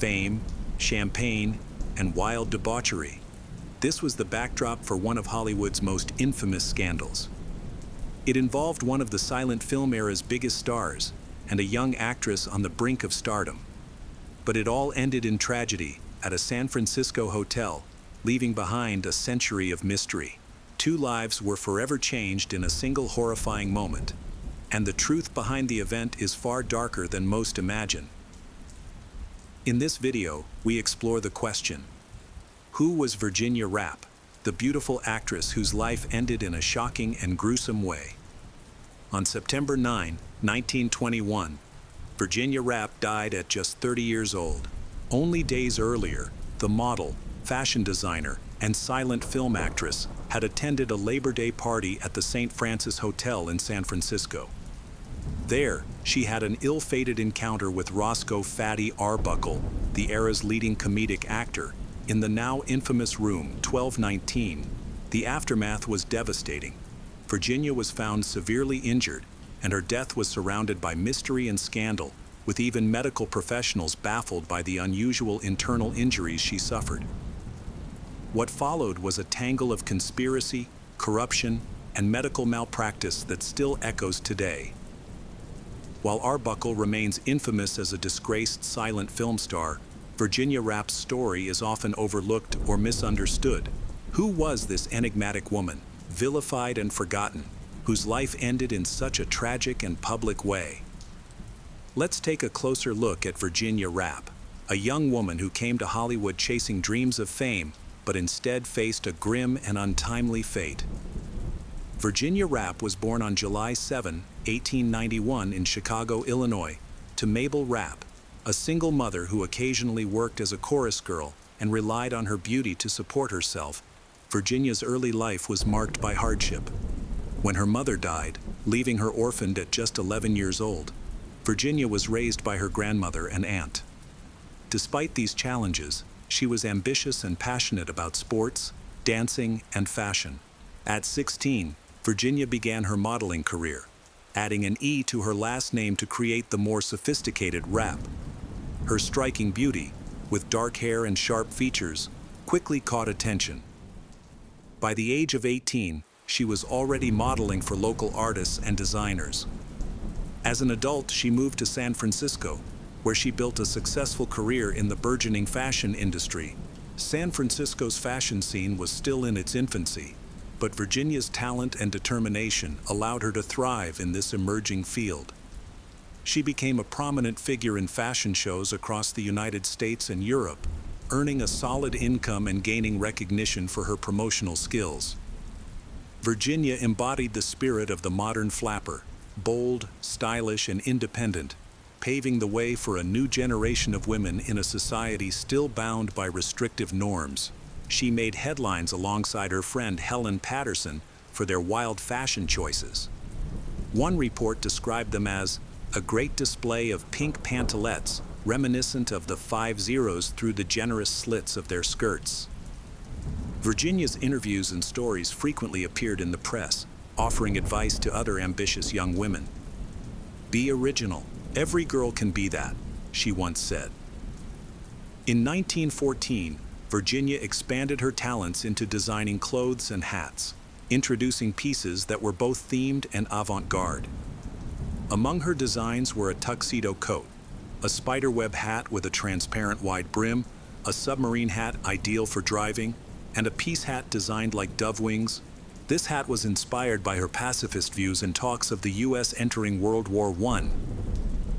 fame, champagne, and wild debauchery. This was the backdrop for one of Hollywood's most infamous scandals. It involved one of the silent film era's biggest stars and a young actress on the brink of stardom. But it all ended in tragedy at a San Francisco hotel, leaving behind a century of mystery. Two lives were forever changed in a single horrifying moment, and the truth behind the event is far darker than most imagine. In this video, we explore the question: who was Virginia Rappe, the beautiful actress whose life ended in a shocking and gruesome way? On September 9, 1921, Virginia Rappe died at just 30 years old. Only days earlier, the model, fashion designer, and silent film actress had attended a Labor Day party at the St. Francis Hotel in San Francisco. There, she had an ill-fated encounter with Roscoe "Fatty" Arbuckle, the era's leading comedic actor, in the now infamous room 1219. The aftermath was devastating. Virginia was found severely injured, and her death was surrounded by mystery and scandal, with even medical professionals baffled by the unusual internal injuries she suffered. What followed was a tangle of conspiracy, corruption, and medical malpractice that still echoes today. While Arbuckle remains infamous as a disgraced silent film star, Virginia Rappe's story is often overlooked or misunderstood. Who was this enigmatic woman, vilified and forgotten, whose life ended in such a tragic and public way? Let's take a closer look at Virginia Rappe, a young woman who came to Hollywood chasing dreams of fame, but instead faced a grim and untimely fate. Virginia Rappe was born on July 7, 1891 in Chicago, Illinois, to Mabel Rappe, a single mother who occasionally worked as a chorus girl and relied on her beauty to support herself. Virginia's early life was marked by hardship. When her mother died, leaving her orphaned at just 11 years old, Virginia was raised by her grandmother and aunt. Despite these challenges, she was ambitious and passionate about sports, dancing, and fashion. At 16, Virginia began her modeling career, adding an E to her last name to create the more sophisticated Rappe. Her striking beauty, with dark hair and sharp features, quickly caught attention. By the age of 18, she was already modeling for local artists and designers. As an adult, she moved to San Francisco, where she built a successful career in the burgeoning fashion industry. San Francisco's fashion scene was still in its infancy, but Virginia's talent and determination allowed her to thrive in this emerging field. She became a prominent figure in fashion shows across the United States and Europe, earning a solid income and gaining recognition for her promotional skills. Virginia embodied the spirit of the modern flapper, bold, stylish, and independent, paving the way for a new generation of women in a society still bound by restrictive norms. She made headlines alongside her friend Helen Patterson for their wild fashion choices. One report described them as a great display of pink pantalettes, reminiscent of the 5 zeros through the generous slits of their skirts. Virginia's interviews and stories frequently appeared in the press, offering advice to other ambitious young women. "Be original. Every girl can be that," she once said. In 1914, Virginia expanded her talents into designing clothes and hats, introducing pieces that were both themed and avant-garde. Among her designs were a tuxedo coat, a spiderweb hat with a transparent wide brim, a submarine hat ideal for driving, and a peace hat designed like dove wings. This hat was inspired by her pacifist views and talks of the U.S. entering World War I.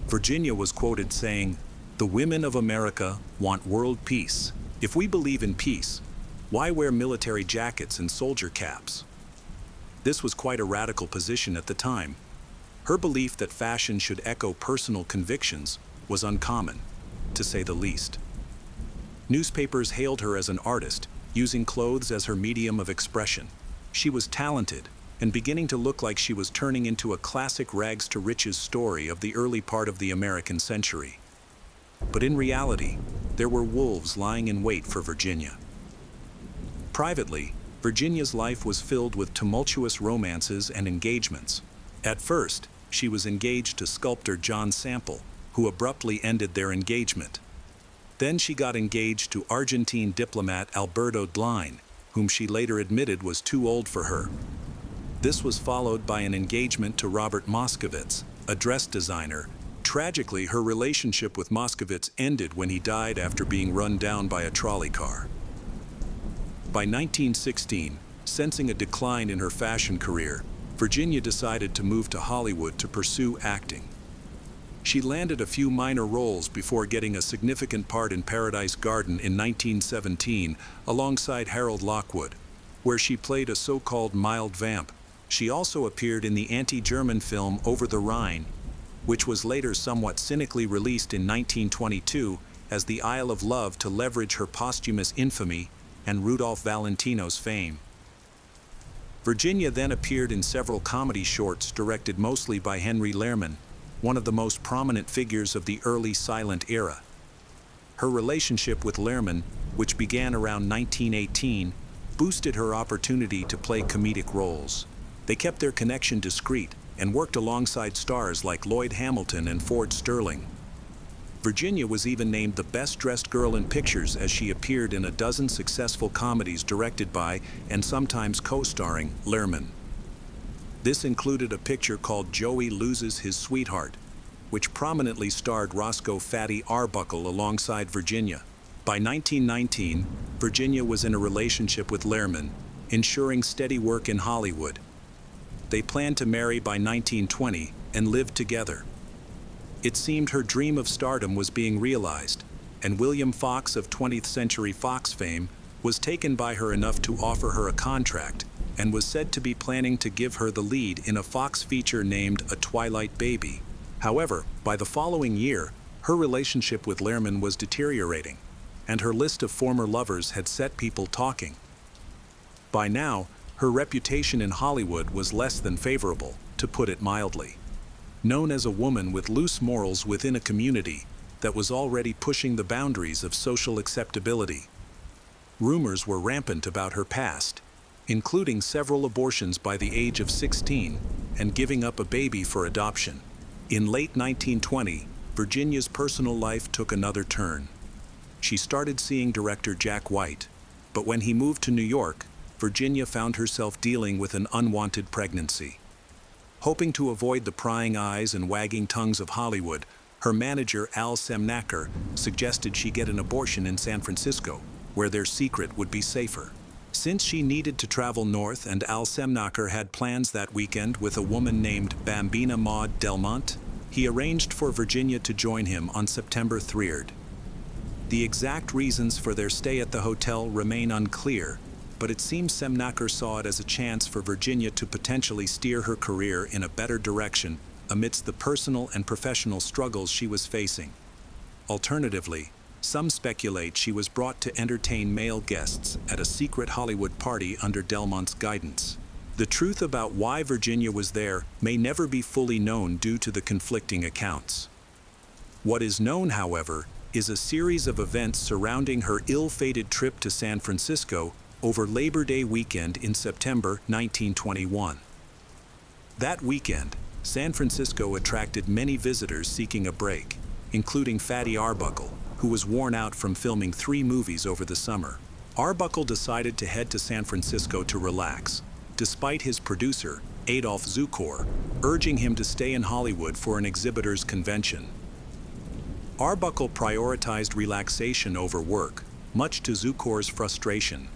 Virginia was quoted saying, "The women of America want world peace. If we believe in peace, why wear military jackets and soldier caps?" This was quite a radical position at the time. Her belief that fashion should echo personal convictions was uncommon, to say the least. Newspapers hailed her as an artist, using clothes as her medium of expression. She was talented, and beginning to look like she was turning into a classic rags-to-riches story of the early part of the American century. But in reality, there were wolves lying in wait for Virginia. Privately, Virginia's life was filled with tumultuous romances and engagements. At first, she was engaged to sculptor John Sample, who abruptly ended their engagement. Then she got engaged to Argentine diplomat Alberto Dline, whom she later admitted was too old for her. This was followed by an engagement to Robert Moskowitz, a dress designer. Tragically, her relationship with Moskowitz ended when he died after being run down by a trolley car. By 1916, sensing a decline in her fashion career, Virginia decided to move to Hollywood to pursue acting. She landed a few minor roles before getting a significant part in Paradise Garden in 1917 alongside Harold Lockwood, where she played a so-called mild vamp. She also appeared in the anti-German film Over the Rhine, which was later somewhat cynically released in 1922 as The Isle of Love to leverage her posthumous infamy and Rudolph Valentino's fame. Virginia then appeared in several comedy shorts directed mostly by Henry Lehrman, one of the most prominent figures of the early silent era. Her relationship with Lehrman, which began around 1918, boosted her opportunity to play comedic roles. They kept their connection discreet and worked alongside stars like Lloyd Hamilton and Ford Sterling. Virginia was even named the best-dressed girl in pictures as she appeared in a dozen successful comedies directed by and sometimes co-starring Lehrman. This included a picture called Joey Loses His Sweetheart, which prominently starred Roscoe "Fatty" Arbuckle alongside Virginia. By 1919, Virginia was in a relationship with Lehrman, ensuring steady work in Hollywood. They planned to marry by 1920 and live together. It seemed her dream of stardom was being realized, and William Fox of 20th Century Fox fame was taken by her enough to offer her a contract and was said to be planning to give her the lead in a Fox feature named A Twilight Baby. However, by the following year, her relationship with Lehrman was deteriorating, and her list of former lovers had set people talking. By now, her reputation in Hollywood was less than favorable, to put it mildly. Known as a woman with loose morals within a community that was already pushing the boundaries of social acceptability. Rumors were rampant about her past, including several abortions by the age of 16 and giving up a baby for adoption. In late 1920, Virginia's personal life took another turn. She started seeing director Jack White, but when he moved to New York, Virginia found herself dealing with an unwanted pregnancy. Hoping to avoid the prying eyes and wagging tongues of Hollywood, her manager Al Semnacher suggested she get an abortion in San Francisco, where their secret would be safer. Since she needed to travel north and Al Semnacher had plans that weekend with a woman named Bambina Maud Delmont, he arranged for Virginia to join him on September 3rd. The exact reasons for their stay at the hotel remain unclear, but it seems Semnacher saw it as a chance for Virginia to potentially steer her career in a better direction amidst the personal and professional struggles she was facing. Alternatively, some speculate she was brought to entertain male guests at a secret Hollywood party under Delmont's guidance. The truth about why Virginia was there may never be fully known due to the conflicting accounts. What is known, however, is a series of events surrounding her ill-fated trip to San Francisco over Labor Day weekend in September 1921. That weekend, San Francisco attracted many visitors seeking a break, including Fatty Arbuckle, who was worn out from filming 3 movies over the summer. Arbuckle decided to head to San Francisco to relax, despite his producer, Adolf Zukor, urging him to stay in Hollywood for an exhibitors' convention. Arbuckle prioritized relaxation over work, much to Zukor's frustration.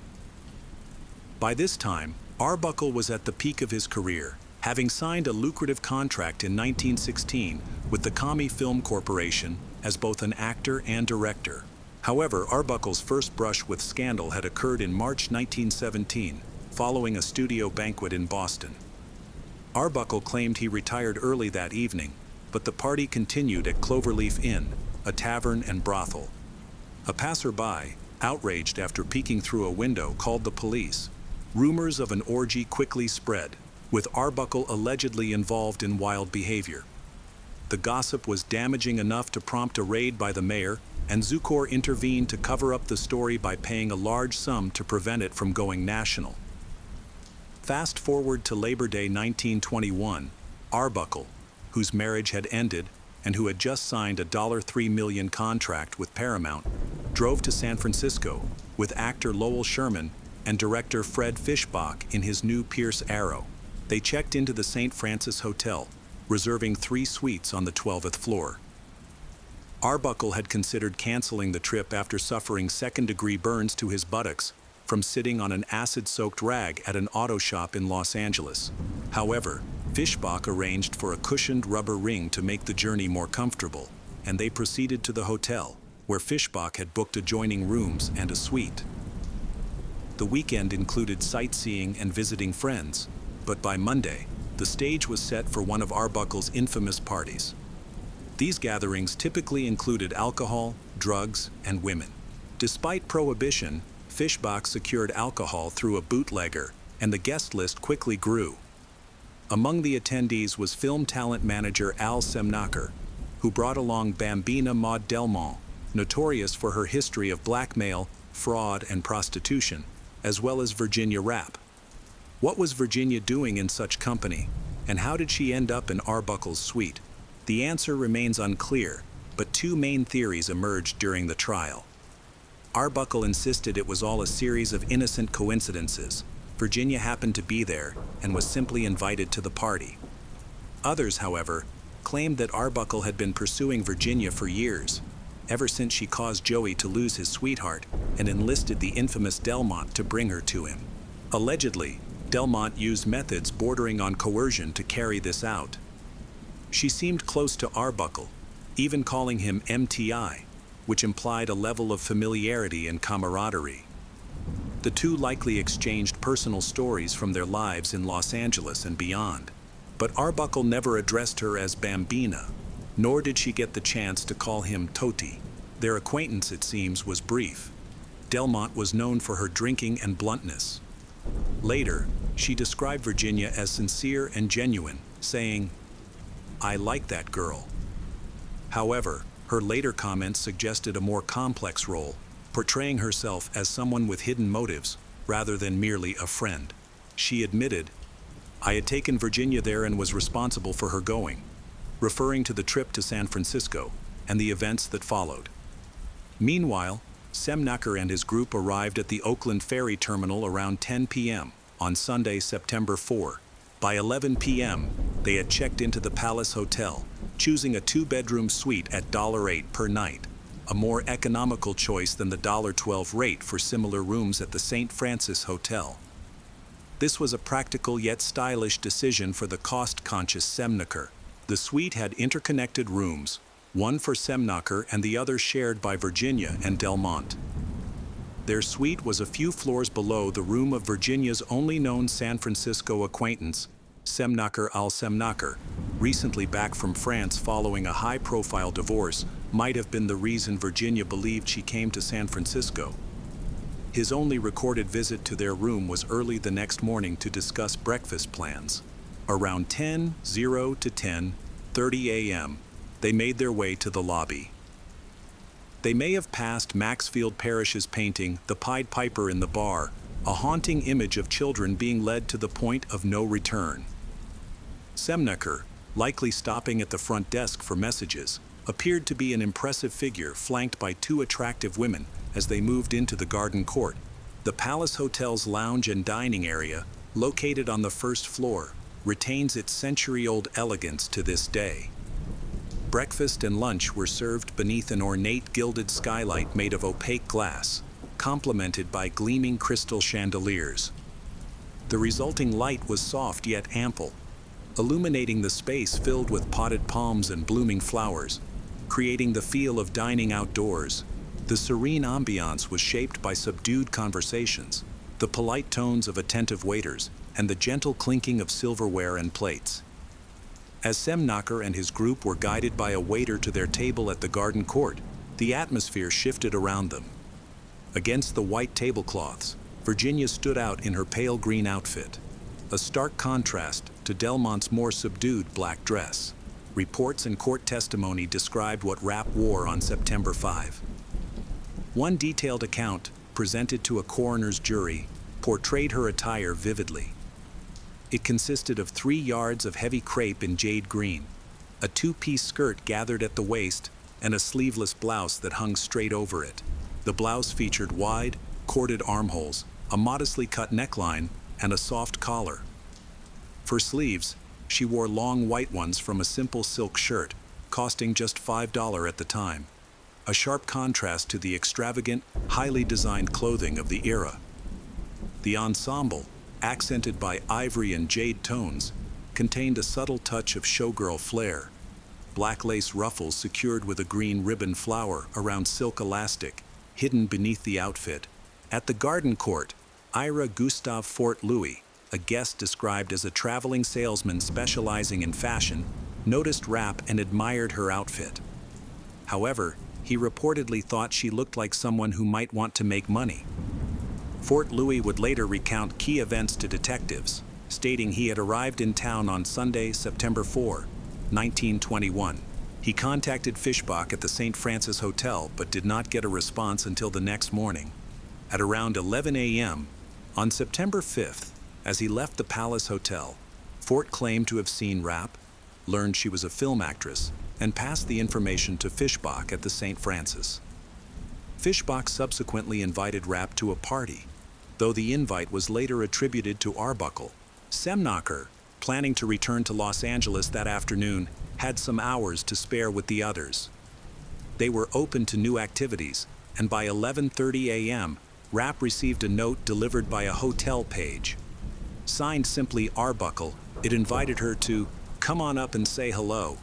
By this time, Arbuckle was at the peak of his career, having signed a lucrative contract in 1916 with the Kami Film Corporation as both an actor and director. However, Arbuckle's first brush with scandal had occurred in March 1917, following a studio banquet in Boston. Arbuckle claimed he retired early that evening, but the party continued at Cloverleaf Inn, a tavern and brothel. A passerby, outraged after peeking through a window, called the police. Rumors of an orgy quickly spread, with Arbuckle allegedly involved in wild behavior. The gossip was damaging enough to prompt a raid by the mayor, and Zukor intervened to cover up the story by paying a large sum to prevent it from going national. Fast forward to Labor Day 1921, Arbuckle, whose marriage had ended and who had just signed a $3 million contract with Paramount, drove to San Francisco with actor Lowell Sherman and director Fred Fishbach in his new Pierce Arrow. They checked into the St. Francis Hotel, reserving 3 suites on the 12th floor. Arbuckle had considered canceling the trip after suffering second-degree burns to his buttocks from sitting on an acid-soaked rag at an auto shop in Los Angeles. However, Fishbach arranged for a cushioned rubber ring to make the journey more comfortable, and they proceeded to the hotel, where Fishbach had booked adjoining rooms and a suite. The weekend included sightseeing and visiting friends, but by Monday, the stage was set for one of Arbuckle's infamous parties. These gatherings typically included alcohol, drugs, and women. Despite prohibition, Fishbach secured alcohol through a bootlegger, and the guest list quickly grew. Among the attendees was film talent manager Al Semnacher, who brought along Bambina Maud Delmont, notorious for her history of blackmail, fraud, and prostitution, as well as Virginia Rappe. What was Virginia doing in such company, and how did she end up in Arbuckle's suite? The answer remains unclear, but 2 main theories emerged during the trial. Arbuckle insisted it was all a series of innocent coincidences. Virginia happened to be there and was simply invited to the party. Others, however, claimed that Arbuckle had been pursuing Virginia for years, ever since she caused Joey to lose his sweetheart and enlisted the infamous Delmont to bring her to him. Allegedly, Delmont used methods bordering on coercion to carry this out. She seemed close to Arbuckle, even calling him MTI, which implied a level of familiarity and camaraderie. The 2 likely exchanged personal stories from their lives in Los Angeles and beyond, but Arbuckle never addressed her as Bambina, nor did she get the chance to call him Toti. Their acquaintance, it seems, was brief. Delmont was known for her drinking and bluntness. Later, she described Virginia as sincere and genuine, saying, "I like that girl." However, her later comments suggested a more complex role, portraying herself as someone with hidden motives rather than merely a friend. She admitted, "I had taken Virginia there and was responsible for her going," referring to the trip to San Francisco and the events that followed. Meanwhile, Semnacher and his group arrived at the Oakland Ferry Terminal around 10 p.m. on Sunday, September 4. By 11 p.m., they had checked into the Palace Hotel, choosing a 2-bedroom suite at $8 per night, a more economical choice than the $12 rate for similar rooms at the St. Francis Hotel. This was a practical yet stylish decision for the cost-conscious Semnacher. The suite had interconnected rooms, one for Semnacher and the other shared by Virginia and Delmont. Their suite was a few floors below the room of Virginia's only known San Francisco acquaintance, Semnacher al-Semnacher, recently back from France following a high-profile divorce, might have been the reason Virginia believed she came to San Francisco. His only recorded visit to their room was early the next morning to discuss breakfast plans. Around 10:00 to 10:30 a.m., they made their way to the lobby. They may have passed Maxfield Parrish's painting, The Pied Piper in the Bar, a haunting image of children being led to the point of no return. Semnacher, likely stopping at the front desk for messages, appeared to be an impressive figure flanked by 2 attractive women as they moved into the garden court. The Palace Hotel's lounge and dining area, located on the 1st floor, retains its century-old elegance to this day. Breakfast and lunch were served beneath an ornate gilded skylight made of opaque glass, complemented by gleaming crystal chandeliers. The resulting light was soft yet ample, illuminating the space filled with potted palms and blooming flowers, creating the feel of dining outdoors. The serene ambiance was shaped by subdued conversations, the polite tones of attentive waiters, and the gentle clinking of silverware and plates. As Semnacher and his group were guided by a waiter to their table at the garden court, the atmosphere shifted around them. Against the white tablecloths, Virginia stood out in her pale green outfit, a stark contrast to Delmont's more subdued black dress. Reports and court testimony described what Rappe wore on September 5. One detailed account, presented to a coroner's jury, portrayed her attire vividly. It consisted of 3 yards of heavy crepe in jade green, a 2-piece skirt gathered at the waist, and a sleeveless blouse that hung straight over it. The blouse featured wide, corded armholes, a modestly cut neckline, and a soft collar. For sleeves, she wore long white ones from a simple silk shirt, costing just $5 at the time, a sharp contrast to the extravagant, highly designed clothing of the era. The ensemble, accented by ivory and jade tones, contained a subtle touch of showgirl flair. Black lace ruffles secured with a green ribbon flower around silk elastic, hidden beneath the outfit. At the garden court, Ira Gustave Fort Louis, a guest described as a traveling salesman specializing in fashion, noticed Rappe and admired her outfit. However, he reportedly thought she looked like someone who might want to make money. Fort Louis would later recount key events to detectives, stating he had arrived in town on Sunday, September 4, 1921. He contacted Fischbach at the St. Francis Hotel but did not get a response until the next morning. At around 11 a.m., on September 5th, as he left the Palace Hotel, Fort claimed to have seen Rappe, learned she was a film actress, and passed the information to Fischbach at the St. Francis. Fischbach subsequently invited Rappe to a party, though the invite was later attributed to Arbuckle. Semnacher, planning to return to Los Angeles that afternoon, had some hours to spare with the others. They were open to new activities, and by 11:30 a.m., Rappe received a note delivered by a hotel page. Signed simply Arbuckle, it invited her to come on up and say hello.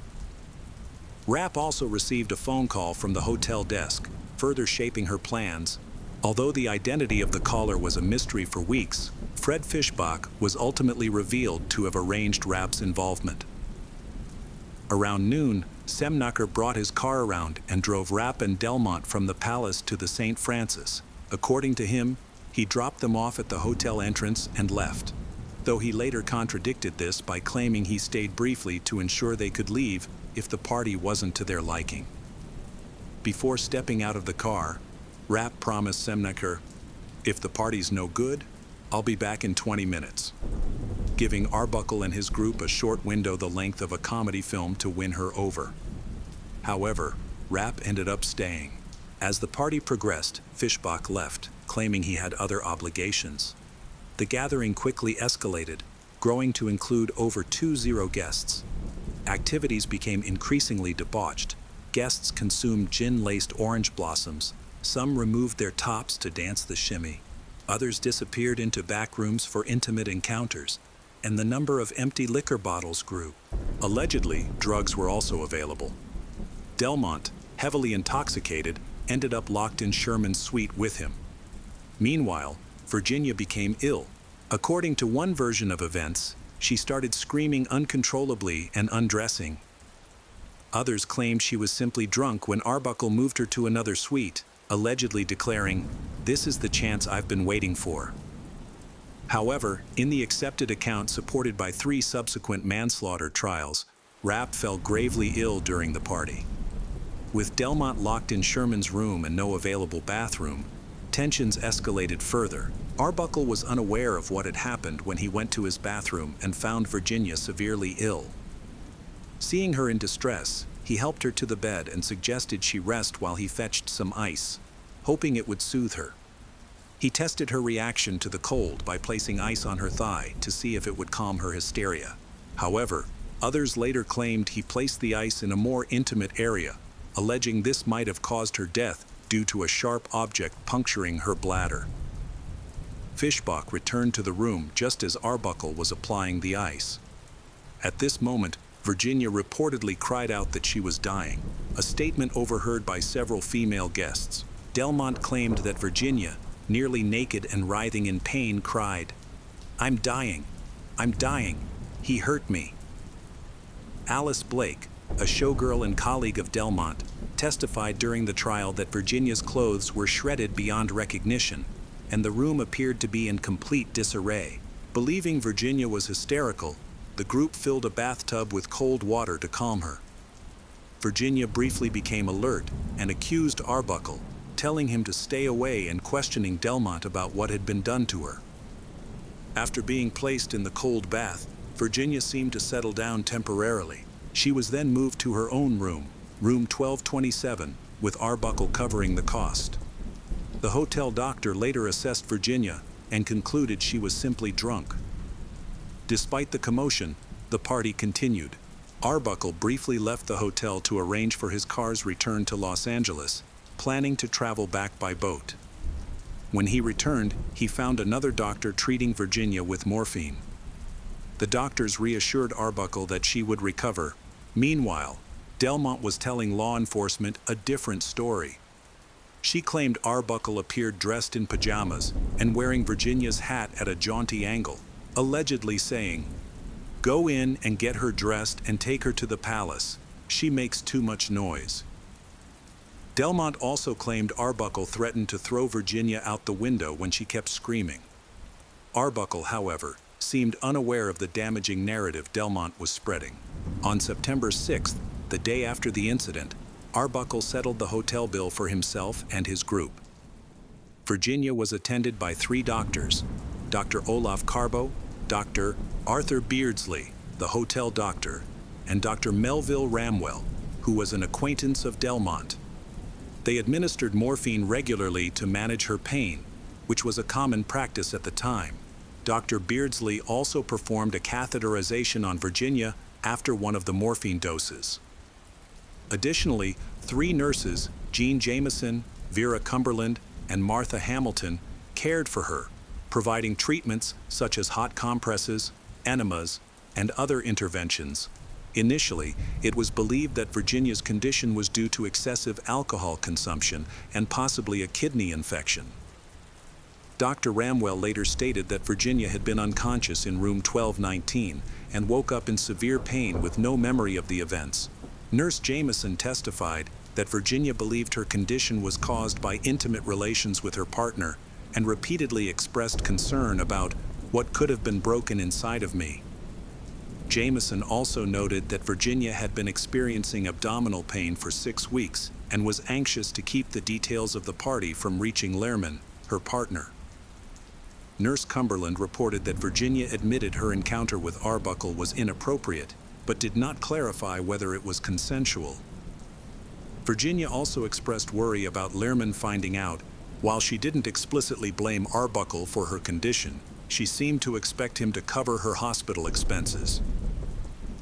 Rappe also received a phone call from the hotel desk, further shaping her plans. Although the identity of the caller was a mystery for weeks, Fred Fischbach was ultimately revealed to have arranged Rappe's involvement. Around noon, Semnacher brought his car around and drove Rappe and Delmont from the Palace to the St. Francis. According to him, he dropped them off at the hotel entrance and left, though he later contradicted this by claiming he stayed briefly to ensure they could leave if the party wasn't to their liking. Before stepping out of the car, Rappe promised Semnacher, "If the party's no good, I'll be back in 20 minutes," giving Arbuckle and his group a short window the length of a comedy film to win her over. However, Rappe ended up staying. As the party progressed, Fischbach left, claiming he had other obligations. The gathering quickly escalated, growing to include over 20 guests. Activities became increasingly debauched. Guests consumed gin-laced orange blossoms. Some removed their tops to dance the shimmy. Others disappeared into back rooms for intimate encounters, and the number of empty liquor bottles grew. Allegedly, drugs were also available. Delmont, heavily intoxicated, ended up locked in Sherman's suite with him. Meanwhile, Virginia became ill. According to one version of events, she started screaming uncontrollably and undressing. Others claimed she was simply drunk when Arbuckle moved her to another suite, allegedly declaring, "This is the chance I've been waiting for." However, in the accepted account supported by 3 subsequent manslaughter trials, Rappe fell gravely ill during the party. With Delmont locked in Sherman's room and no available bathroom, tensions escalated further. Arbuckle was unaware of what had happened when he went to his bathroom and found Virginia severely ill. Seeing her in distress, he helped her to the bed and suggested she rest while he fetched some ice, hoping it would soothe her. He tested her reaction to the cold by placing ice on her thigh to see if it would calm her hysteria. However, others later claimed he placed the ice in a more intimate area, alleging this might have caused her death due to a sharp object puncturing her bladder. Fischbach returned to the room just as Arbuckle was applying the ice. At this moment, Virginia reportedly cried out that she was dying, a statement overheard by several female guests. Delmont claimed that Virginia, nearly naked and writhing in pain, cried, "I'm dying. I'm dying. He hurt me." Alice Blake, a showgirl and colleague of Delmont, testified during the trial that Virginia's clothes were shredded beyond recognition, and the room appeared to be in complete disarray. Believing Virginia was hysterical, the group filled a bathtub with cold water to calm her. Virginia briefly became alert and accused Arbuckle, telling him to stay away and questioning Delmont about what had been done to her. After being placed in the cold bath, Virginia seemed to settle down temporarily. She was then moved to her own room, room 1227, with Arbuckle covering the cost. The hotel doctor later assessed Virginia and concluded she was simply drunk. Despite the commotion, the party continued. Arbuckle briefly left the hotel to arrange for his car's return to Los Angeles, planning to travel back by boat. When he returned, he found another doctor treating Virginia with morphine. The doctors reassured Arbuckle that she would recover. Meanwhile, Delmont was telling law enforcement a different story. She claimed Arbuckle appeared dressed in pajamas and wearing Virginia's hat at a jaunty angle, allegedly saying, "Go in and get her dressed and take her to the palace. She makes too much noise." Delmont also claimed Arbuckle threatened to throw Virginia out the window when she kept screaming. Arbuckle, however, seemed unaware of the damaging narrative Delmont was spreading. On September 6th, the day after the incident, Arbuckle settled the hotel bill for himself and his group. Virginia was attended by 3 doctors: Dr. Olaf Carbo, Dr. Arthur Beardsley, the hotel doctor, and Dr. Melville Ramwell, who was an acquaintance of Delmont. They administered morphine regularly to manage her pain, which was a common practice at the time. Dr. Beardsley also performed a catheterization on Virginia after one of the morphine doses. Additionally, 3 nurses, Jean Jameson, Vera Cumberland, and Martha Hamilton, cared for her, providing treatments such as hot compresses, enemas, and other interventions. Initially, it was believed that Virginia's condition was due to excessive alcohol consumption and possibly a kidney infection. Dr. Ramwell later stated that Virginia had been unconscious in room 1219 and woke up in severe pain with no memory of the events. Nurse Jameson testified that Virginia believed her condition was caused by intimate relations with her partner and repeatedly expressed concern about what could have been broken inside of me. Jameson also noted that Virginia had been experiencing abdominal pain for 6 weeks and was anxious to keep the details of the party from reaching Lehrman, her partner. Nurse Cumberland reported that Virginia admitted her encounter with Arbuckle was inappropriate, but did not clarify whether it was consensual. Virginia also expressed worry about Lehrman finding out. While she didn't explicitly blame Arbuckle for her condition, she seemed to expect him to cover her hospital expenses.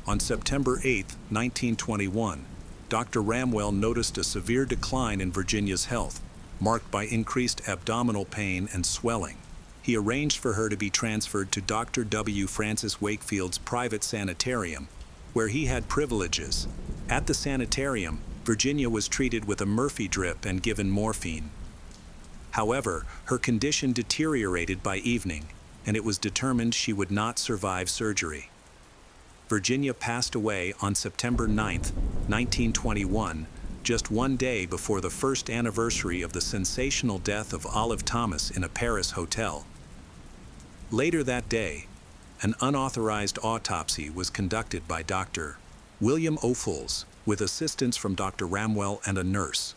On September 8, 1921, Dr. Ramwell noticed a severe decline in Virginia's health, marked by increased abdominal pain and swelling. He arranged for her to be transferred to Dr. W. Francis Wakefield's private sanitarium, where he had privileges. At the sanitarium, Virginia was treated with a Murphy drip and given morphine. However, her condition deteriorated by evening, and it was determined she would not survive surgery. Virginia passed away on September 9, 1921, just 1 day before the first anniversary of the sensational death of Olive Thomas in a Paris hotel. Later that day, an unauthorized autopsy was conducted by Dr. William O'Fulls, with assistance from Dr. Ramwell and a nurse.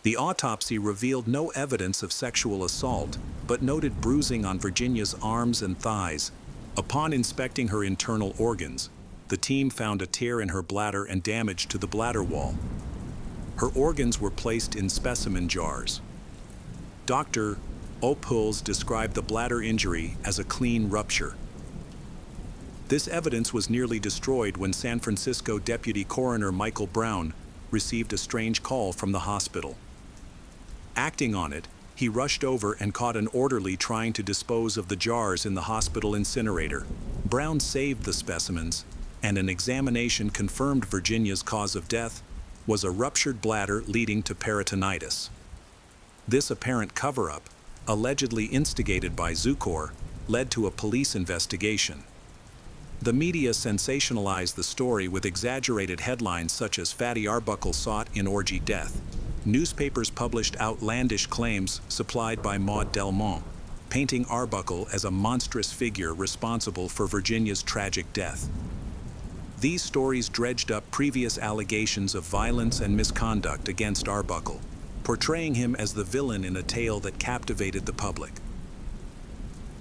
The autopsy revealed no evidence of sexual assault, but noted bruising on Virginia's arms and thighs. Upon inspecting her internal organs, the team found a tear in her bladder and damage to the bladder wall. Her organs were placed in specimen jars. Dr. O'Fulls described the bladder injury as a clean rupture. This evidence was nearly destroyed when San Francisco Deputy Coroner Michael Brown received a strange call from the hospital. Acting on it, he rushed over and caught an orderly trying to dispose of the jars in the hospital incinerator. Brown saved the specimens, and an examination confirmed Virginia's cause of death was a ruptured bladder leading to peritonitis. This apparent cover-up, allegedly instigated by Zukor, led to a police investigation. The media sensationalized the story with exaggerated headlines such as "Fatty Arbuckle Sought in Orgy Death." Newspapers published outlandish claims supplied by Maud Delmont, painting Arbuckle as a monstrous figure responsible for Virginia's tragic death. These stories dredged up previous allegations of violence and misconduct against Arbuckle, portraying him as the villain in a tale that captivated the public.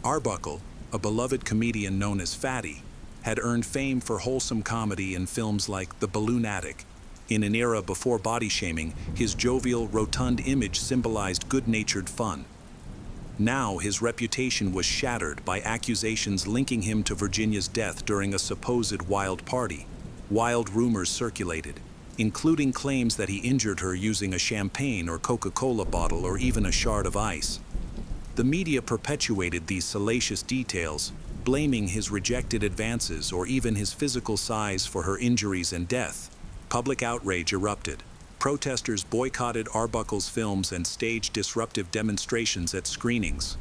Arbuckle, a beloved comedian known as Fatty, had earned fame for wholesome comedy in films like The Balloon Attic In an era before body shaming, his jovial, rotund image symbolized good-natured fun. Now his reputation was shattered by accusations linking him to Virginia's death during a supposed wild party. Wild rumors circulated, including claims that he injured her using a champagne or Coca-Cola bottle or even a shard of ice. The media perpetuated these salacious details, blaming his rejected advances or even his physical size for her injuries and death. Public outrage erupted. Protesters boycotted Arbuckle's films and staged disruptive demonstrations at screenings.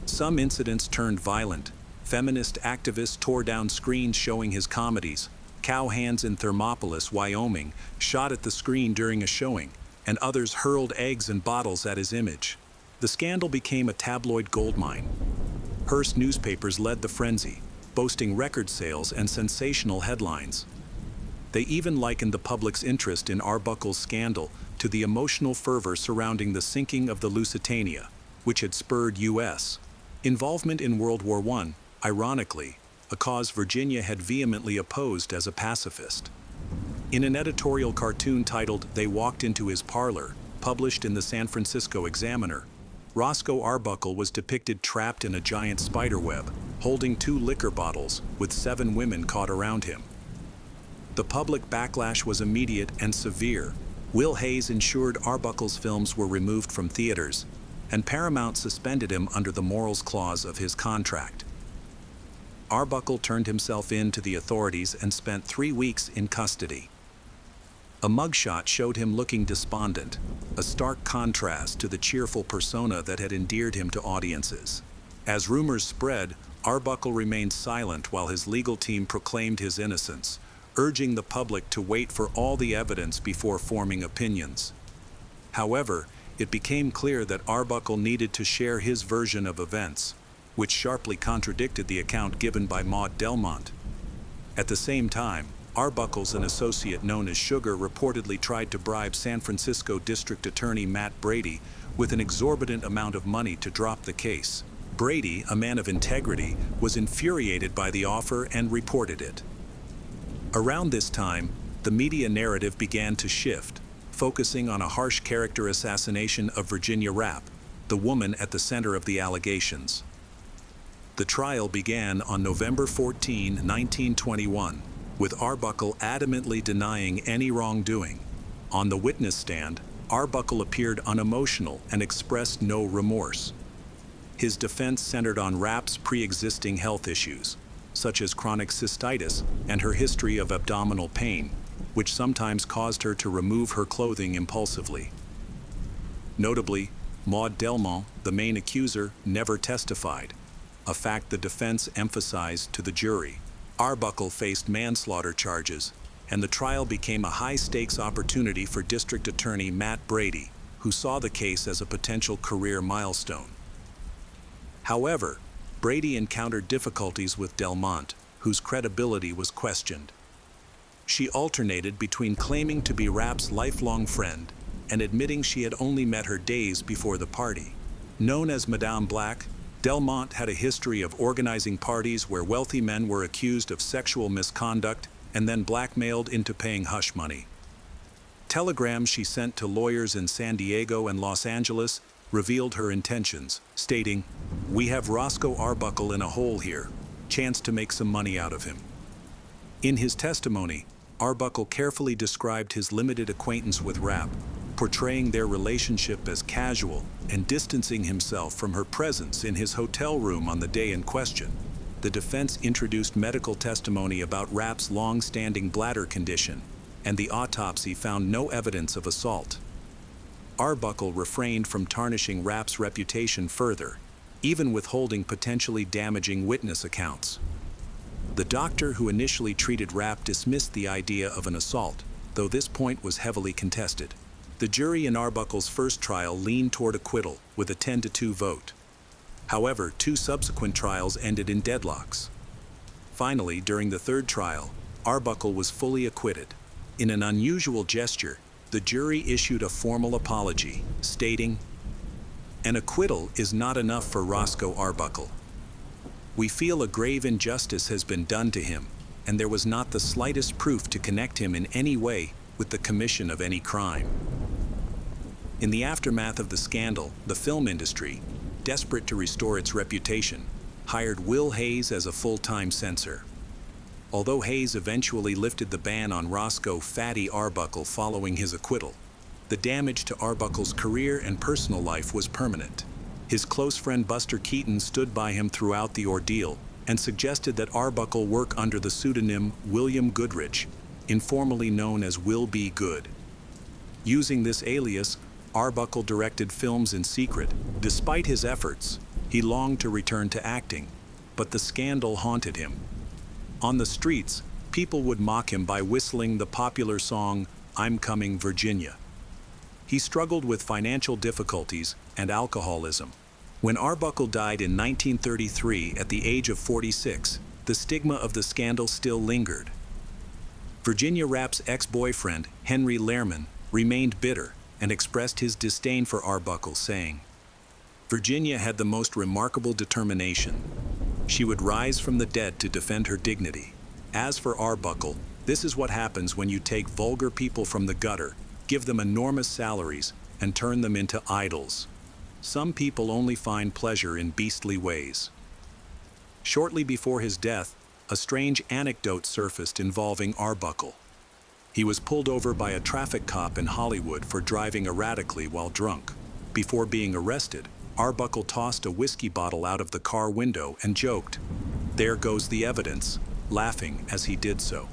Some incidents turned violent. Feminist activists tore down screens showing his comedies. Cowhands in Thermopolis, Wyoming, shot at the screen during a showing, and others hurled eggs and bottles at his image. The scandal became a tabloid goldmine. Hearst newspapers led the frenzy, boasting record sales and sensational headlines. They even likened the public's interest in Arbuckle's scandal to the emotional fervor surrounding the sinking of the Lusitania, which had spurred U.S. involvement in World War I, ironically, a cause Virginia had vehemently opposed as a pacifist. In an editorial cartoon titled "They Walked Into His Parlor," published in the San Francisco Examiner, Roscoe Arbuckle was depicted trapped in a giant spiderweb, holding 2 liquor bottles, with 7 women caught around him. The public backlash was immediate and severe. Will Hayes ensured Arbuckle's films were removed from theaters, and Paramount suspended him under the morals clause of his contract. Arbuckle turned himself in to the authorities and spent 3 weeks in custody. A mugshot showed him looking despondent, a stark contrast to the cheerful persona that had endeared him to audiences. As rumors spread, Arbuckle remained silent while his legal team proclaimed his innocence, urging the public to wait for all the evidence before forming opinions. However, it became clear that Arbuckle needed to share his version of events, which sharply contradicted the account given by Maud Delmont. At the same time, Arbuckle's an associate known as Sugar reportedly tried to bribe San Francisco District Attorney Matt Brady with an exorbitant amount of money to drop the case. Brady, a man of integrity, was infuriated by the offer and reported it. Around this time, the media narrative began to shift, focusing on a harsh character assassination of Virginia Rappe, the woman at the center of the allegations. The trial began on November 14, 1921, with Arbuckle adamantly denying any wrongdoing. On the witness stand, Arbuckle appeared unemotional and expressed no remorse. His defense centered on Rappe's pre-existing health issues, such as chronic cystitis and her history of abdominal pain, which sometimes caused her to remove her clothing impulsively. Notably, Maud Delmont, the main accuser, never testified, a fact the defense emphasized to the jury. Arbuckle faced manslaughter charges, and the trial became a high-stakes opportunity for District Attorney Matt Brady, who saw the case as a potential career milestone. However, Brady encountered difficulties with Delmont, whose credibility was questioned. She alternated between claiming to be Rappe's lifelong friend and admitting she had only met her days before the party. Known as Madame Black, Delmont had a history of organizing parties where wealthy men were accused of sexual misconduct and then blackmailed into paying hush money. Telegrams she sent to lawyers in San Diego and Los Angeles revealed her intentions, stating, "We have Roscoe Arbuckle in a hole here, chance to make some money out of him." In his testimony, Arbuckle carefully described his limited acquaintance with Rappe, portraying their relationship as casual and distancing himself from her presence in his hotel room on the day in question. The defense introduced medical testimony about Rappe's long-standing bladder condition, and the autopsy found no evidence of assault. Arbuckle refrained from tarnishing Rappe's reputation further, even withholding potentially damaging witness accounts. The doctor who initially treated Rappe dismissed the idea of an assault, though this point was heavily contested. The jury in Arbuckle's first trial leaned toward acquittal with a 10-2 vote. However, 2 subsequent trials ended in deadlocks. Finally, during the third trial, Arbuckle was fully acquitted. In an unusual gesture, the jury issued a formal apology, stating, "An acquittal is not enough for Roscoe Arbuckle. We feel a grave injustice has been done to him, and there was not the slightest proof to connect him in any way with the commission of any crime. In the aftermath of the scandal, the film industry, desperate to restore its reputation, hired Will Hayes as a full-time censor. Although Hayes eventually lifted the ban on Roscoe "Fatty" Arbuckle following his acquittal, the damage to Arbuckle's career and personal life was permanent. His close friend Buster Keaton stood by him throughout the ordeal and suggested that Arbuckle work under the pseudonym William Goodrich, informally known as Will B. Good. Using this alias, Arbuckle directed films in secret. Despite his efforts, he longed to return to acting, but the scandal haunted him. On the streets, people would mock him by whistling the popular song, "I'm Coming, Virginia." He struggled with financial difficulties and alcoholism. When Arbuckle died in 1933 at the age of 46, the stigma of the scandal still lingered. Virginia Rapp's ex-boyfriend, Henry Lehrman, remained bitter and expressed his disdain for Arbuckle, saying, "Virginia had the most remarkable determination. She would rise from the dead to defend her dignity. As for Arbuckle, this is what happens when you take vulgar people from the gutter, give them enormous salaries, and turn them into idols. Some people only find pleasure in beastly ways." Shortly before his death, a strange anecdote surfaced involving Arbuckle. He was pulled over by a traffic cop in Hollywood for driving erratically while drunk. Before being arrested, Arbuckle tossed a whiskey bottle out of the car window and joked, "There goes the evidence," laughing as he did so.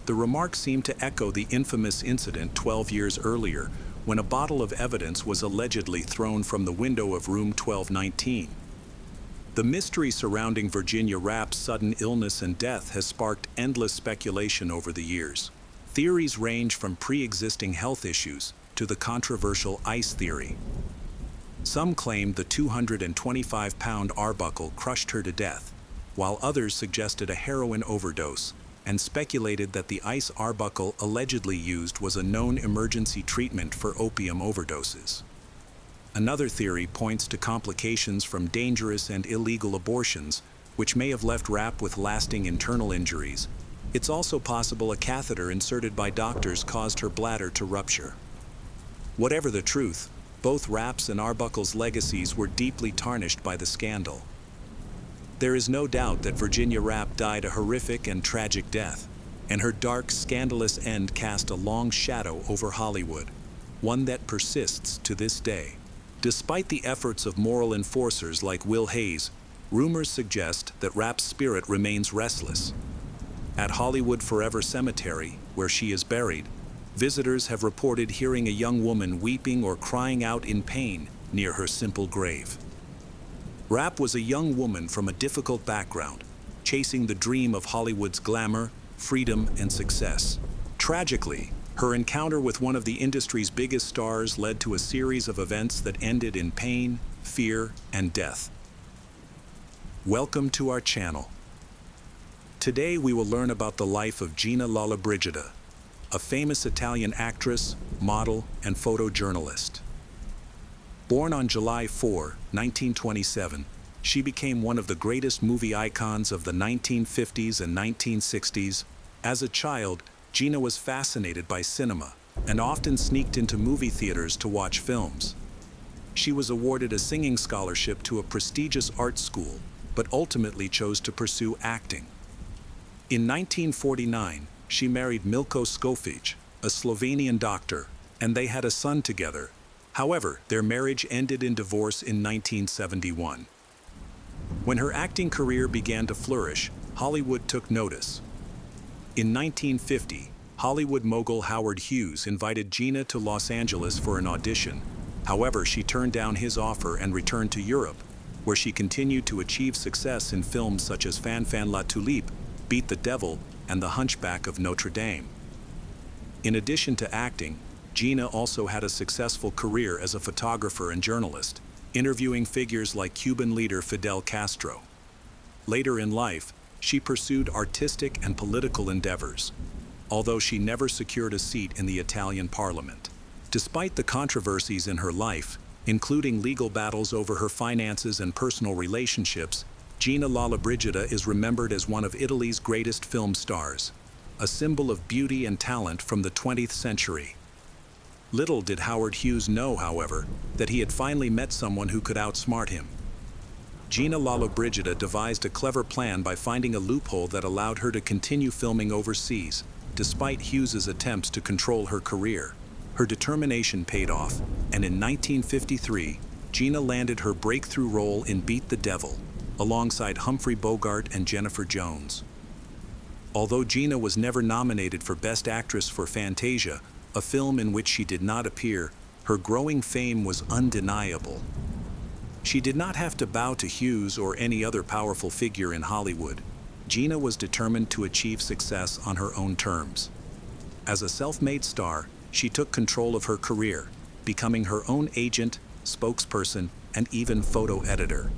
The remark seemed to echo the infamous incident 12 years earlier, when a bottle of evidence was allegedly thrown from the window of room 1219. The mystery surrounding Virginia Rapp's sudden illness and death has sparked endless speculation over the years. Theories range from pre-existing health issues to the controversial ice theory. Some claimed the 225-pound Arbuckle crushed her to death, while others suggested a heroin overdose and speculated that the ice Arbuckle allegedly used was a known emergency treatment for opium overdoses. Another theory points to complications from dangerous and illegal abortions, which may have left Rapp with lasting internal injuries. It's also possible a catheter inserted by doctors caused her bladder to rupture. Whatever the truth, both Rapp's and Arbuckle's legacies were deeply tarnished by the scandal. There is no doubt that Virginia Rapp died a horrific and tragic death, and her dark, scandalous end cast a long shadow over Hollywood, one that persists to this day. Despite the efforts of moral enforcers like Will Hayes, rumors suggest that Rapp's spirit remains restless. At Hollywood Forever Cemetery, where she is buried, visitors have reported hearing a young woman weeping or crying out in pain near her simple grave. Rapp was a young woman from a difficult background, chasing the dream of Hollywood's glamour, freedom, and success. Tragically, her encounter with one of the industry's biggest stars led to a series of events that ended in pain, fear, and death. Welcome to our channel. Today we will learn about the life of GINA LOLLOBRIGIDA, a famous Italian actress, model, and photojournalist. Born on July 4, 1927, she became one of the greatest movie icons of the 1950s and 1960s. As a child, GINA was fascinated by cinema and often sneaked into movie theaters to watch films. She was awarded a singing scholarship to a prestigious art school, but ultimately chose to pursue acting. In 1949, she married Milko Skofic, a Slovenian doctor, and they had a son together. However, their marriage ended in divorce in 1971. When her acting career began to flourish, Hollywood took notice. In 1950, Hollywood mogul Howard Hughes invited GINA to Los Angeles for an audition. However, she turned down his offer and returned to Europe, where she continued to achieve success in films such as Fanfan la Tulipe, Beat the Devil, and The Hunchback of Notre Dame. In addition to acting, GINA also had a successful career as a photographer and journalist, interviewing figures like Cuban leader Fidel Castro. Later in life, she pursued artistic and political endeavors, although she never secured a seat in the Italian parliament. Despite the controversies in her life, including legal battles over her finances and personal relationships, GINA LOLLOBRIGIDA is remembered as one of Italy's greatest film stars. a symbol of beauty and talent from the 20th century. Little did Howard Hughes know, however, that he had finally met someone who could outsmart him. GINA LOLLOBRIGIDA devised a clever plan by finding a loophole that allowed her to continue filming overseas, despite Hughes's attempts to control her career. Her determination paid off, and in 1953, GINA landed her breakthrough role in Beat the Devil, alongside Humphrey Bogart and Jennifer Jones. Although GINA was never nominated for Best Actress for Fantasia, a film in which she did not appear, her growing fame was undeniable. She did not have to bow to Hughes or any other powerful figure in Hollywood. GINA was determined to achieve success on her own terms. As a self-made star, she took control of her career, becoming her own agent, spokesperson, and even photo editor.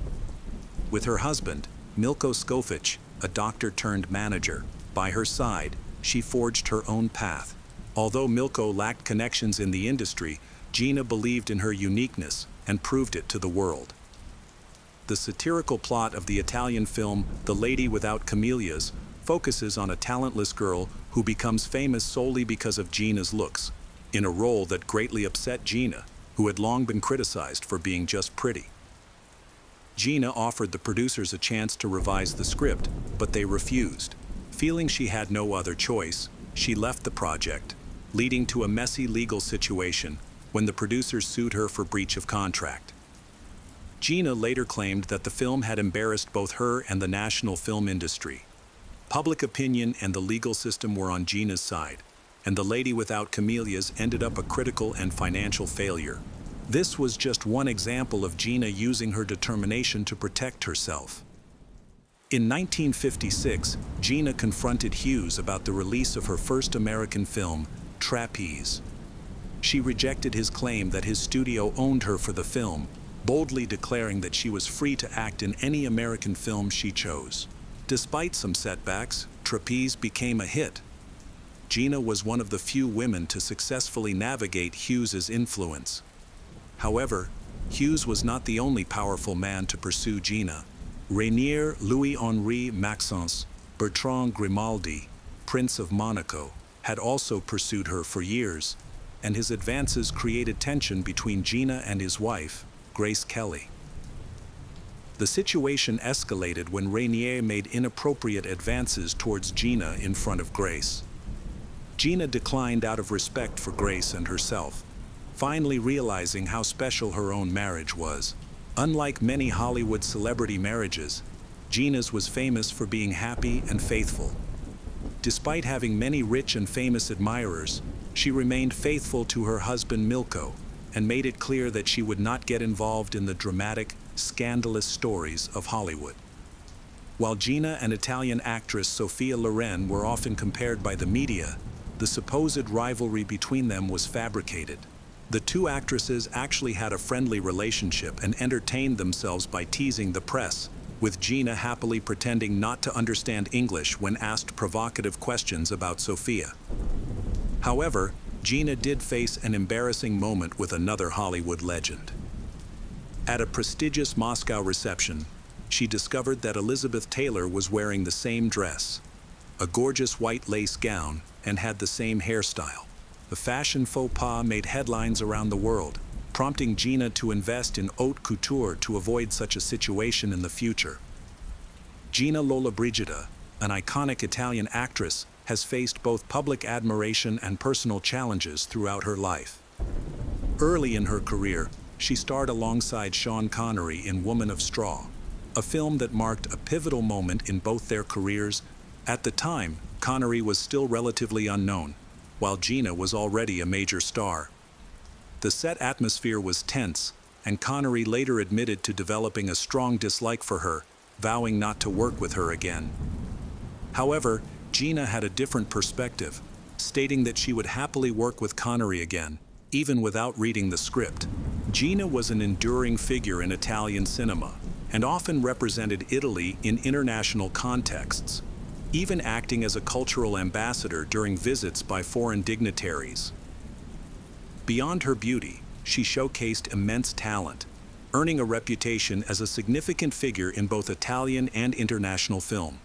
With her husband, Milko Skofic, a doctor-turned-manager, by her side, she forged her own path. Although Milko lacked connections in the industry, GINA believed in her uniqueness and proved it to the world. The satirical plot of the Italian film The Lady Without Camellias focuses on a talentless girl who becomes famous solely because of GINA's looks, in a role that greatly upset GINA, who had long been criticized for being just pretty. GINA offered the producers a chance to revise the script, but they refused. Feeling she had no other choice, she left the project, leading to a messy legal situation when the producers sued her for breach of contract. GINA later claimed that the film had embarrassed both her and the national film industry. Public opinion and the legal system were on GINA's side, and The Lady Without Camellias ended up a critical and financial failure. This was just one example of GINA using her determination to protect herself. In 1956, GINA confronted Hughes about the release of her first American film, Trapeze. She rejected his claim that his studio owned her for the film, boldly declaring that she was free to act in any American film she chose. Despite some setbacks, Trapeze became a hit. GINA was one of the few women to successfully navigate Hughes's influence. However, Hughes was not the only powerful man to pursue GINA. Rainier Louis-Henri Maxence, Bertrand Grimaldi, Prince of Monaco, had also pursued her for years, and his advances created tension between GINA and his wife, Grace Kelly. The situation escalated when Rainier made inappropriate advances towards GINA in front of Grace. GINA declined out of respect for Grace and herself, finally realizing how special her own marriage was. Unlike many Hollywood celebrity marriages, GINA's was famous for being happy and faithful. Despite having many rich and famous admirers, she remained faithful to her husband Milko, and made it clear that she would not get involved in the dramatic, scandalous stories of Hollywood. While GINA and Italian actress Sophia Loren were often compared by the media, the supposed rivalry between them was fabricated. The two actresses actually had a friendly relationship and entertained themselves by teasing the press, with GINA happily pretending not to understand English when asked provocative questions about Sophia. However, GINA did face an embarrassing moment with another Hollywood legend. At a prestigious Moscow reception, she discovered that Elizabeth Taylor was wearing the same dress, a gorgeous white lace gown, and had the same hairstyle. The fashion faux pas made headlines around the world, prompting GINA to invest in haute couture to avoid such a situation in the future. GINA LOLLOBRIGIDA, an iconic Italian actress, has faced both public admiration and personal challenges throughout her life. Early in her career, she starred alongside Sean Connery in Woman of Straw, a film that marked a pivotal moment in both their careers. At the time, Connery was still relatively unknown, while GINA was already a major star. The set atmosphere was tense, and Connery later admitted to developing a strong dislike for her, vowing not to work with her again. However, GINA had a different perspective, stating that she would happily work with Connery again, even without reading the script. GINA was an enduring figure in Italian cinema, and often represented Italy in international contexts, even acting as a cultural ambassador during visits by foreign dignitaries. Beyond her beauty, she showcased immense talent, earning a reputation as a significant figure in both Italian and international film.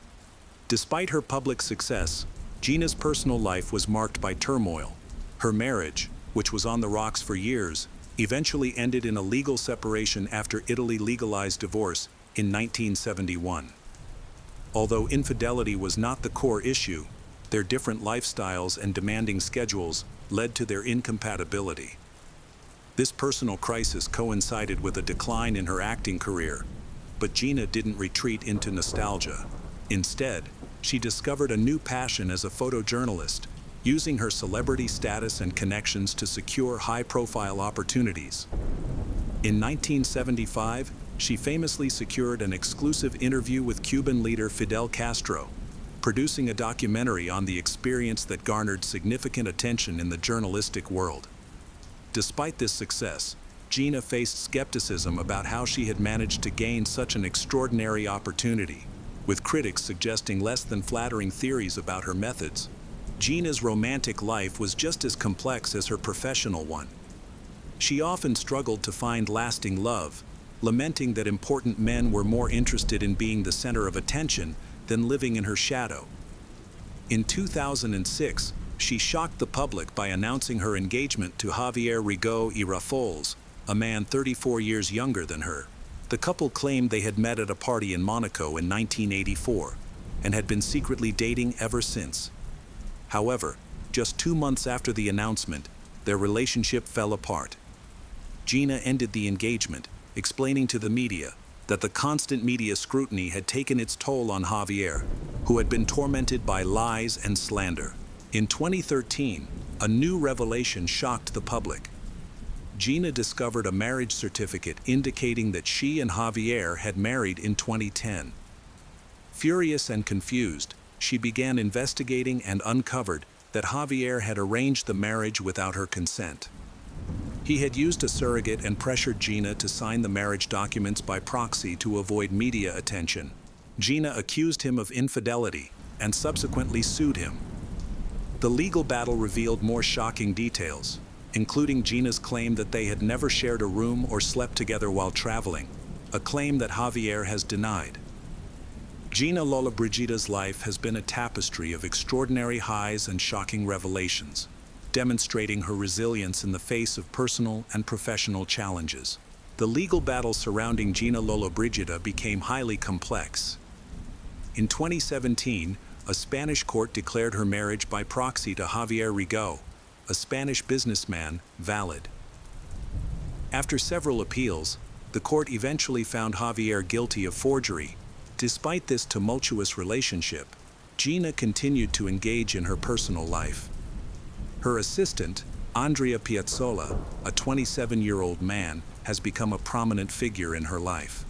Despite her public success, Gina's personal life was marked by turmoil. Her marriage, which was on the rocks for years, eventually ended in a legal separation after Italy legalized divorce in 1971. Although infidelity was not the core issue, their different lifestyles and demanding schedules led to their incompatibility. This personal crisis coincided with a decline in her acting career, but Gina didn't retreat into nostalgia. Instead, she discovered a new passion as a photojournalist, using her celebrity status and connections to secure high-profile opportunities. In 1975, she famously secured an exclusive interview with Cuban leader Fidel Castro, producing a documentary on the experience that garnered significant attention in the journalistic world. Despite this success, Gina faced skepticism about how she had managed to gain such an extraordinary opportunity, with critics suggesting less than flattering theories about her methods. Gina's romantic life was just as complex as her professional one. She often struggled to find lasting love, lamenting that important men were more interested in being the center of attention than living in her shadow. In 2006, she shocked the public by announcing her engagement to Javier Rigo y Rafols, a man 34 years younger than her. The couple claimed they had met at a party in Monaco in 1984 and had been secretly dating ever since. However, just 2 months after the announcement, their relationship fell apart. Gina ended the engagement, explaining to the media that the constant media scrutiny had taken its toll on Javier, who had been tormented by lies and slander. In 2013, a new revelation shocked the public. Gina discovered a marriage certificate indicating that she and Javier had married in 2010. Furious and confused, she began investigating and uncovered that Javier had arranged the marriage without her consent. He had used a surrogate and pressured Gina to sign the marriage documents by proxy to avoid media attention. Gina accused him of infidelity and subsequently sued him. The legal battle revealed more shocking details, including Gina's claim that they had never shared a room or slept together while traveling, a claim that Javier has denied. Gina Lollobrigida's life has been a tapestry of extraordinary highs and shocking revelations, demonstrating her resilience in the face of personal and professional challenges. The legal battle surrounding Gina Lollobrigida became highly complex. In 2017, a Spanish court declared her marriage by proxy to Javier Rigo, a Spanish businessman, valid. After several appeals, the court eventually found Javier guilty of forgery. Despite this tumultuous relationship, Gina continued to engage in her personal life. Her assistant, Andrea Piazzolla, a 27-year-old man, has become a prominent figure in her life.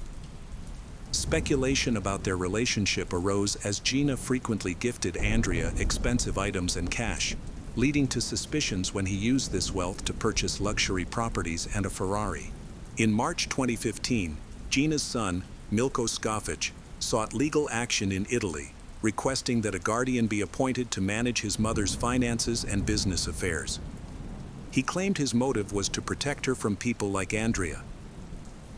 Speculation about their relationship arose as Gina frequently gifted Andrea expensive items and cash, leading to suspicions when he used this wealth to purchase luxury properties and a Ferrari. In March 2015, Gina's son, Milko Skafic, sought legal action in Italy, requesting that a guardian be appointed to manage his mother's finances and business affairs. He claimed his motive was to protect her from people like Andrea.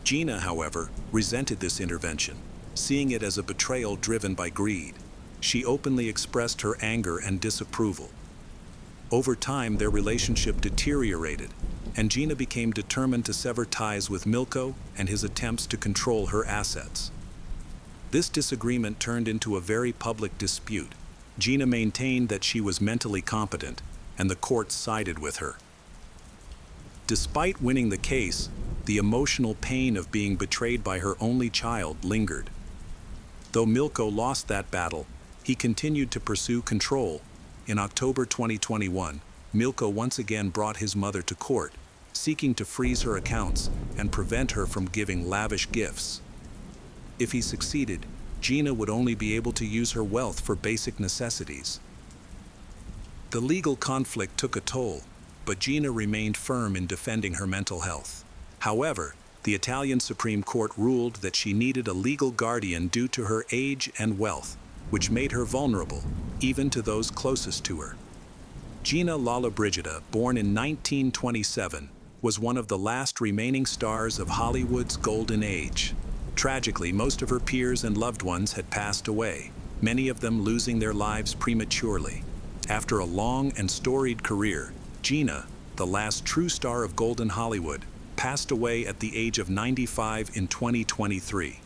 Gina, however, resented this intervention, seeing it as a betrayal driven by greed. She openly expressed her anger and disapproval. Over time, their relationship deteriorated, and Gina became determined to sever ties with Milko and his attempts to control her assets. This disagreement turned into a very public dispute. Gina maintained that she was mentally competent, and the court sided with her. Despite winning the case, the emotional pain of being betrayed by her only child lingered. Though Milko lost that battle, he continued to pursue control. In October 2021, Milko once again brought his mother to court, seeking to freeze her accounts and prevent her from giving lavish gifts. If he succeeded, Gina would only be able to use her wealth for basic necessities. The legal conflict took a toll, but Gina remained firm in defending her mental health. However, the Italian Supreme Court ruled that she needed a legal guardian due to her age and wealth, which made her vulnerable, even to those closest to her. Gina Lollobrigida, born in 1927, was one of the last remaining stars of Hollywood's golden age. Tragically, most of her peers and loved ones had passed away, many of them losing their lives prematurely. After a long and storied career, GINA, the last true star of Golden Hollywood, passed away at the age of 95 in 2023.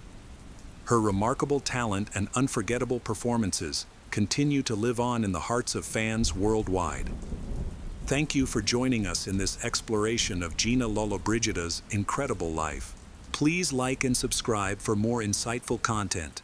Her remarkable talent and unforgettable performances continue to live on in the hearts of fans worldwide. Thank you for joining us in this exploration of GINA LOLLOBRIGIDA's incredible life. Please like and subscribe for more insightful content.